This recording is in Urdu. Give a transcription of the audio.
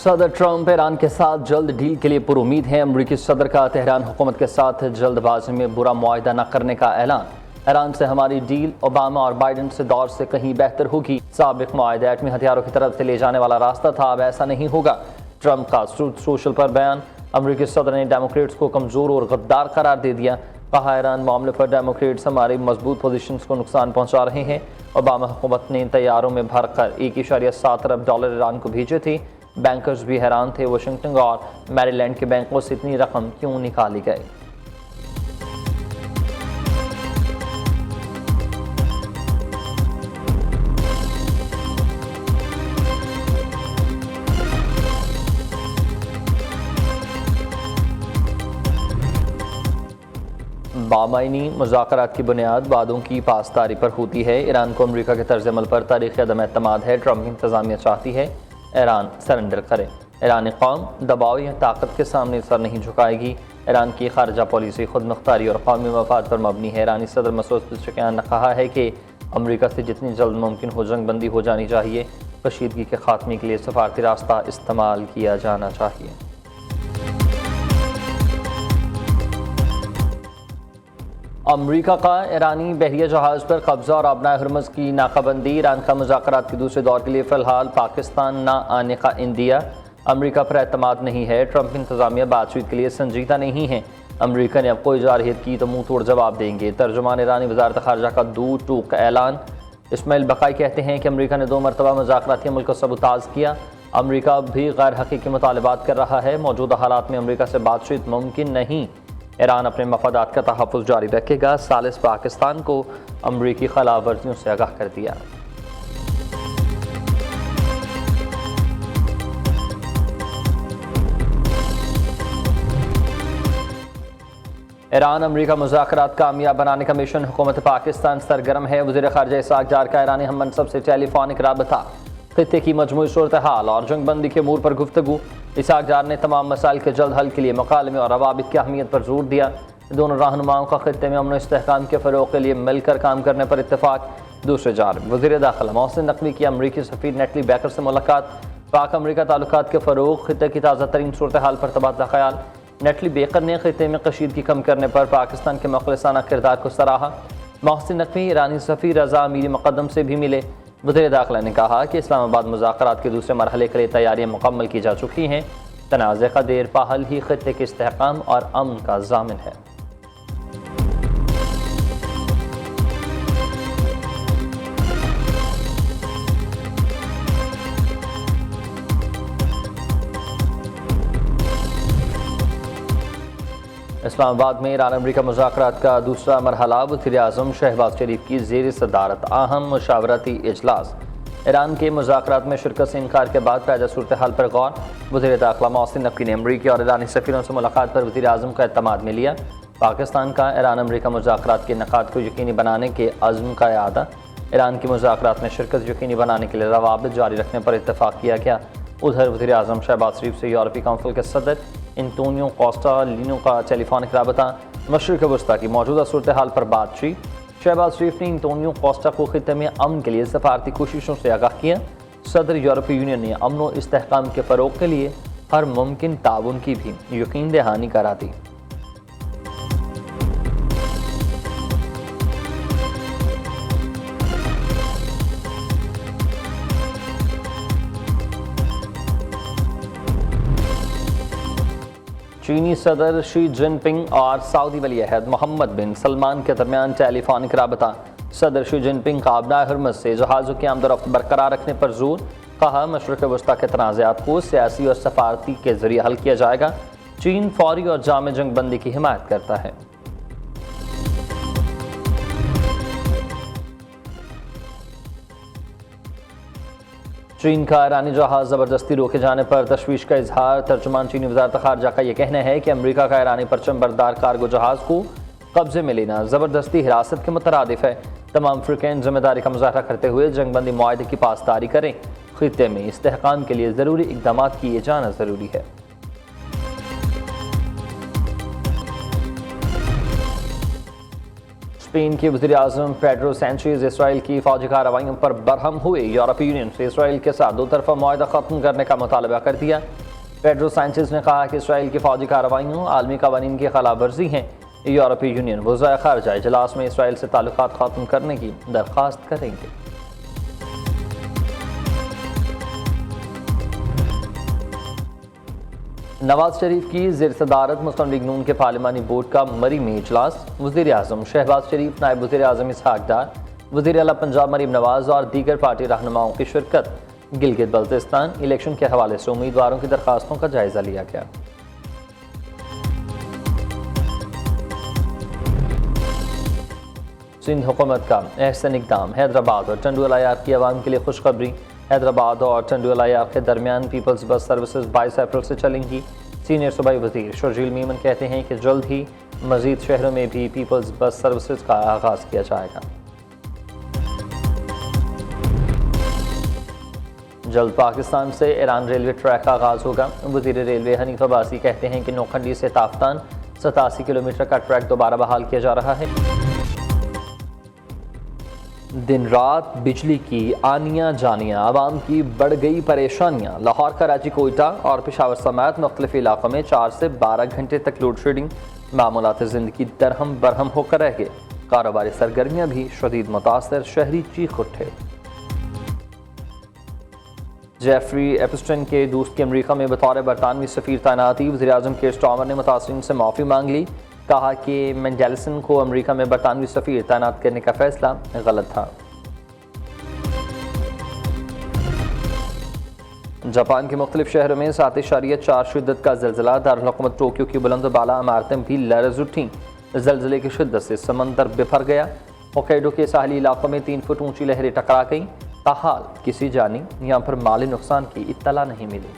صدر ٹرمپ ایران کے ساتھ جلد ڈیل کے لیے پر امید ہیں۔ امریکی صدر کا تہران حکومت کے ساتھ جلد بازی میں برا معاہدہ نہ کرنے کا اعلان۔ ایران سے ہماری ڈیل اوباما اور بائیڈن سے دور سے کہیں بہتر ہوگی۔ سابق معاہدہ ایٹمی ہتھیاروں کی طرف سے لے جانے والا راستہ تھا، اب ایسا نہیں ہوگا۔ ٹرمپ کا ٹروتھ سوشل پر بیان۔ امریکی صدر نے ڈیموکریٹس کو کمزور اور غدار قرار دے دیا۔ کہا ایران معاملے پر ڈیموکریٹس ہماری مضبوط پوزیشنز کو نقصان پہنچا رہے ہیں۔ اوباما حکومت نے طیاروں میں بھر کر $1.7 ارب ایران کو بھیجے تھے۔ بینکرز بھی حیران تھے، واشنگٹن اور میری لینڈ کے بینکوں سے اتنی رقم کیوں نکالی گئی۔ بامعنی مذاکرات کی بنیاد وعدوں کی پاسداری پر ہوتی ہے۔ ایران کو امریکہ کے طرز عمل پر تاریخی عدم اعتماد ہے۔ ٹرمپ کی انتظامیہ چاہتی ہے ایران سرنڈر کرے۔ ایرانی قوم دباؤ یا طاقت کے سامنے سر نہیں جھکائے گی۔ ایران کی خارجہ پالیسی خود مختاری اور قومی مفاد پر مبنی ہے۔ ایرانی صدر مسعود پزشکیان نے کہا ہے کہ امریکہ سے جتنی جلد ممکن ہو جنگ بندی ہو جانی چاہیے۔ کشیدگی کے خاتمے کے لیے سفارتی راستہ استعمال کیا جانا چاہیے۔ امریکہ کا ایرانی بحریہ جہاز پر قبضہ اور آبنائے ہرمز کی ناکہ بندی۔ ایران کا مذاکرات کے دوسرے دور کے لیے فی الحال پاکستان نہ آنے کا عندیہ۔ امریکہ پر اعتماد نہیں ہے۔ ٹرمپ انتظامیہ بات چیت کے لیے سنجیدہ نہیں ہے۔ امریکہ نے اب کوئی جارحیت کی تو منہ توڑ جواب دیں گے۔ ترجمان ایرانی وزارت خارجہ کا دو ٹوک اعلان۔ اسماعیل بقائی کہتے ہیں کہ امریکہ نے 2 مرتبہ مذاکراتی عمل کو سبوتاژ کیا۔ امریکہ اب بھی غیر حقیقی مطالبات کر رہا ہے۔ موجودہ حالات میں امریکہ سے بات چیت ممکن نہیں۔ ایران اپنے مفادات کا تحفظ جاری رکھے گا۔ ثالث پاکستان کو امریکی خلاف ورزیوں سے آگاہ کر دیا۔ ایران امریکہ مذاکرات کامیاب بنانے کا مشن حکومت پاکستان سرگرم ہے۔ وزیر خارجہ اسحاق ڈار کا ایرانی ہم منصب سے ٹیلی فونک رابطہ۔ خطے کی مجموعی صورتحال اور جنگ بندی کے امور پر گفتگو۔ اسحاق ڈار نے تمام مسائل کے جلد حل کے لیے مکالمے اور روابط کی اہمیت پر زور دیا۔ دونوں رہنماؤں کا خطے میں امن و استحکام کے فروغ کے لیے مل کر کام کرنے پر اتفاق۔ دوسری جانب وزیر داخلہ محسن نقوی کی امریکی سفیر نیٹلی بیکر سے ملاقات۔ پاک امریکہ تعلقات کے فروغ، خطے کی تازہ ترین صورتحال پر تبادلہ خیال۔ نیٹلی بیکر نے خطے میں کشیدگی کم کرنے پر پاکستان کے مخلصانہ کردار کو سراہا۔ محسن نقوی ایرانی سفیر رضا امیر مقدم سے بھی ملے۔ وزیر داخلہ نے کہا کہ اسلام آباد مذاکرات کے دوسرے مرحلے کے لیے تیاریاں مکمل کی جا چکی ہیں۔ تنازع کا دیر پا حل ہی خطے کے استحکام اور امن کا ضامن ہے۔ اسلام آباد میں ایران امریکہ مذاکرات کا دوسرا مرحلہ۔ وزیر اعظم شہباز شریف کی زیر صدارت اہم مشاورتی اجلاس۔ ایران کے مذاکرات میں شرکت سے انکار کے بعد پیدا صورتحال پر غور۔ وزیر داخلہ محسن نقوی نے امریکی اور ایرانی سفیروں سے ملاقات پر وزیر اعظم کا اعتماد میں لیا۔ پاکستان کا ایران امریکہ مذاکرات کے انعقاد کو یقینی بنانے کے عزم کا اعادہ۔ ایران کی مذاکرات میں شرکت یقینی بنانے کے لیے روابط جاری رکھنے پر اتفاق کیا گیا۔ ادھر وزیر اعظم شہباز شریف سے یورپی کونسل کے صدر انتونیو کوسٹا لینو کا ٹیلی فونک رابطہ۔ مشرق وسطیٰ کی موجودہ صورتحال پر بات چیت۔ شہباز شریف نے انتونیو کوسٹا کو خطے میں امن کے لیے سفارتی کوششوں سے آگاہ کیا۔ صدر یورپی یونین نے امن و استحکام کے فروغ کے لیے ہر ممکن تعاون کی بھی یقین دہانی کرا دی۔ چینی صدر شی جن پنگ اور سعودی ولی عہد محمد بن سلمان کے درمیان ٹیلی فونک رابطہ۔ صدر شی جن پنگ کا آبنائے ہرمز سے جہازوں کی آمد و رفت برقرار رکھنے پر زور۔ کہا مشرق وسطیٰ کے تنازعات کو سیاسی اور سفارتی کے ذریعے حل کیا جائے گا۔ چین فوری اور جامع جنگ بندی کی حمایت کرتا ہے۔ چین کا ایرانی جہاز زبردستی روکے جانے پر تشویش کا اظہار۔ ترجمان چینی وزارت خارجہ کا یہ کہنا ہے کہ امریکہ کا ایرانی پرچم بردار کارگو جہاز کو قبضے میں لینا زبردستی حراست کے مترادف ہے۔ تمام فریقین ذمہ داری کا مظاہرہ کرتے ہوئے جنگ بندی معاہدے کی پاسداری کریں۔ خطے میں استحکام کے لیے ضروری اقدامات کیے جانا ضروری ہے۔ اسپین کے وزیر اعظم پیڈرو سینچیز اسرائیل کی فوجی کارروائیوں پر برہم ہوئے، یورپی یونین سے اسرائیل کے ساتھ دو طرفہ معاہدہ ختم کرنے کا مطالبہ کر دیا۔ پیڈرو سینچیز نے کہا کہ اسرائیل کی فوجی کارروائیوں عالمی قوانین کی خلاف ورزی ہیں۔ یورپی یونین وزرائے خارجہ اجلاس میں اسرائیل سے تعلقات ختم کرنے کی درخواست کریں گے۔ نواز شریف کی زیر صدارت مسلم لیگ نون کے پارلیمانی بورڈ کا مری میں اجلاس، وزیر اعظم شہباز شریف، نائب وزیر اعظم اسحاق ڈار، وزیر اعلیٰ پنجاب مریم نواز اور دیگر پارٹی رہنماؤں کی شرکت۔ گلگت بلتستان الیکشن کے حوالے سے امیدواروں کی درخواستوں کا جائزہ لیا گیا۔ سندھ حکومت کا احسن اقدام، حیدرآباد اور ٹنڈو الیار کی عوام کے لیے خوشخبری۔ حیدرآباد اور ٹنڈو الیار کے درمیان پیپلز بس سروسز 22 اپریل سے چلیں گی۔ سینئر صوبائی وزیر شرجیل میمن کہتے ہیں کہ جلد ہی مزید شہروں میں بھی پیپلز بس سروسز کا آغاز کیا جائے گا۔ جلد پاکستان سے ایران ریلوے ٹریک کا آغاز ہوگا۔ وزیر ریلوے حنیف عباسی کہتے ہیں کہ نوکھنڈی سے تافتان 87 کلومیٹر کا ٹریک دوبارہ بحال کیا جا رہا ہے۔ دن رات بجلی کی آنیاں جانیاں، عوام کی بڑھ گئی پریشانیاں۔ لاہور، کراچی، کوئٹہ اور پشاور سمیت مختلف علاقوں میں 4 سے 12 گھنٹے تک لوڈ شیڈنگ، معمولات زندگی درہم برہم ہو کر رہ گئے۔ کاروباری سرگرمیاں بھی شدید متاثر، شہری چیخ اٹھے۔ جیفری ایپسٹن کے دوست کی امریکہ میں بطور برطانوی سفیر تعیناتی، وزیر اعظم کیئر سٹارمر نے متاثرین سے معافی مانگ لی۔ کہا کہ مینڈیلسن کو امریکہ میں برطانوی سفیر تعینات کرنے کا فیصلہ غلط تھا۔ جاپان کے مختلف شہروں میں 7.4 شدت کا زلزلہ، دارالحکومت ٹوکیو کی بلند و بالا عمارتیں بھی لرز اٹھیں۔ زلزلے کی شدت سے سمندر بفر گیا۔ ہوکائیڈو کے ساحلی علاقوں میں 3 فٹ اونچی لہریں ٹکرا گئیں۔ تاحال کسی جانی یا پھر مالی نقصان کی اطلاع نہیں ملی۔